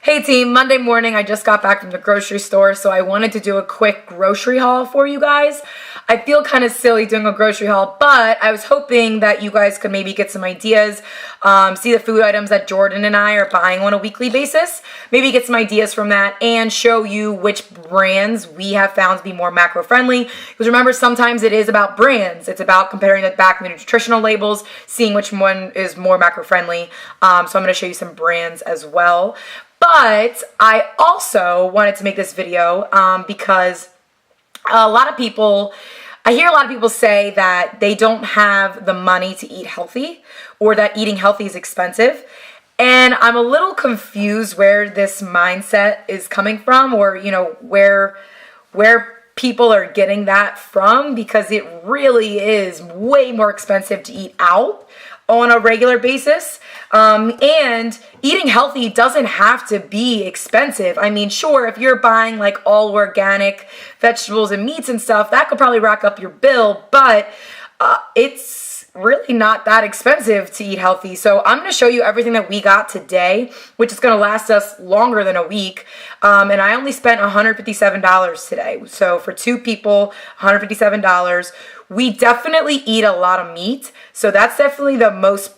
Hey team, Monday morning I just got back from the grocery store, so I wanted to do a quick grocery haul for you guys. I feel kind of silly doing a grocery haul, but I was hoping that you guys could maybe get some ideas, see the food items that Jordan and I are buying on a weekly basis, maybe get some ideas from that, and show you which brands we have found to be more macro friendly. Because remember, sometimes it is about brands. It's about comparing the back of the nutritional labels, seeing which one is more macro friendly. So I'm going to show you some brands as well. But I also wanted to make this video because I hear a lot of people say that they don't have the money to eat healthy or that eating healthy is expensive. And I'm a little confused where this mindset is coming from, or, you know, where people are getting that from, because it really is way more expensive to eat out on a regular basis. And eating healthy doesn't have to be expensive. I mean, sure, if you're buying like all organic vegetables and meats and stuff, that could probably rack up your bill, but it's really not that expensive to eat healthy. So I'm going to show you everything that we got today, which is going to last us longer than a week. And I only spent $157 today. So for two people, $157. We definitely eat a lot of meat. So that's definitely the most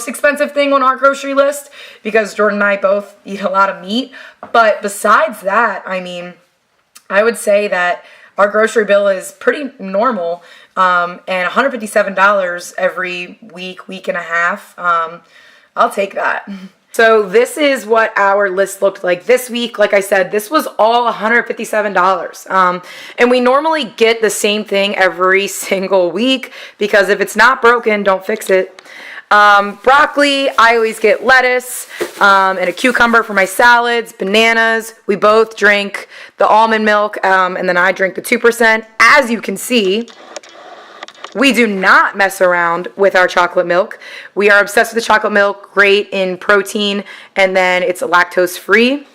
expensive thing on our grocery list, because Jordan and I both eat a lot of meat. But besides that, I mean, I would say that our grocery bill is pretty normal, and $157 every week and a half. I'll take that. So this is what our list looked like this week. Like I said, this was all $157. And we normally get the same thing every single week, because if it's not broken, don't fix it. Broccoli, I always get lettuce, and a cucumber for my salads, bananas. We both drink the almond milk, and then I drink the 2%. As you can see, we do not mess around with our chocolate milk. We are obsessed with the chocolate milk, great in protein, and then it's lactose free.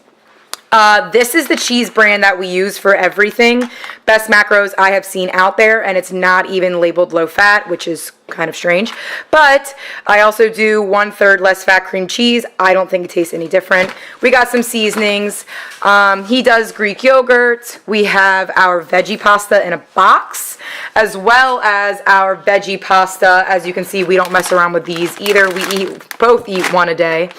This is the cheese brand that we use for everything. Best macros I have seen out there, and it's not even labeled low fat, which is kind of strange. But I also do 1/3 less fat cream cheese. I don't think it tastes any different. We got some seasonings. He does Greek yogurt. We have our veggie pasta in a box, as well as our veggie pasta. As you can see, we don't mess around with these either. We both eat one a day.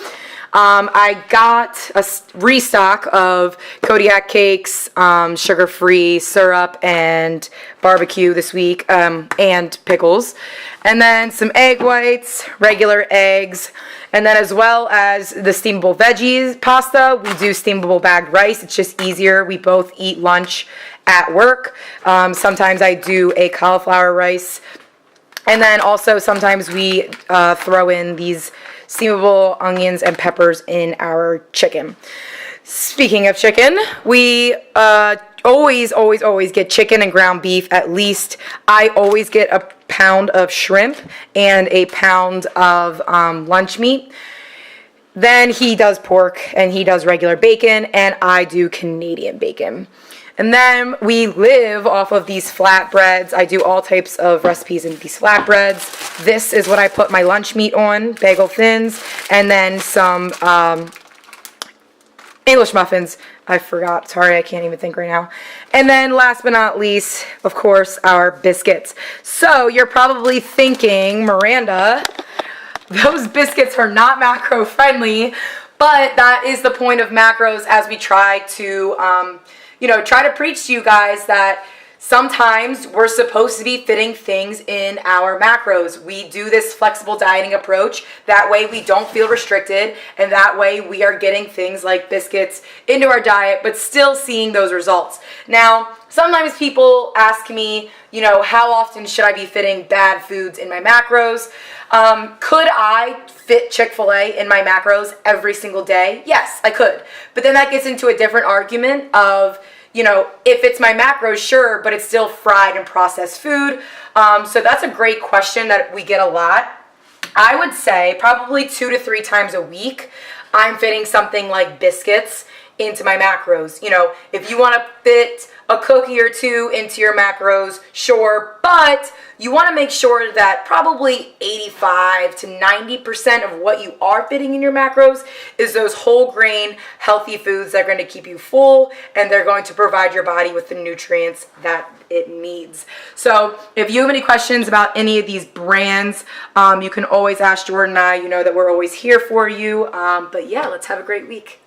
I got a restock of Kodiak cakes, sugar-free syrup, and barbecue this week, and pickles. And then some egg whites, regular eggs, and then as well as the steamable veggies pasta, we do steamable bagged rice. It's just easier. We both eat lunch at work. Sometimes I do a cauliflower rice. And then also sometimes we throw in these steamable onions and peppers in our chicken. Speaking of chicken, we always get chicken and ground beef at least. I always get a pound of shrimp and a pound of lunch meat. Then he does pork and he does regular bacon, and I do Canadian bacon. And then we live off of these flatbreads. I do all types of recipes in these flatbreads. This is what I put my lunch meat on, bagel thins, and then some English muffins. I forgot. Sorry, I can't even think right now. And then last but not least, of course, our biscuits. So you're probably thinking, Miranda, those biscuits are not macro friendly, but that is the point of macros, as we try to try to preach to you guys that sometimes we're supposed to be fitting things in our macros. We do this flexible dieting approach. That way we don't feel restricted, and that way we are getting things like biscuits into our diet, but still seeing those results. Now, sometimes people ask me, how often should I be fitting bad foods in my macros? Could I fit Chick-fil-A in my macros every single day? Yes, I could. But then that gets into a different argument of, if it's my macros, sure, but it's still fried and processed food. So that's a great question that we get a lot. I would say probably 2 to 3 times a week, I'm fitting something like biscuits into my macros. You know, if you want to fit a cookie or two into your macros, sure, but you want to make sure that probably 85 to 90% of what you are fitting in your macros is those whole grain healthy foods that are going to keep you full, and they're going to provide your body with the nutrients that it needs. So if you have any questions about any of these brands, you can always ask Jordan and I. You know that we're always here for you. But yeah, let's have a great week.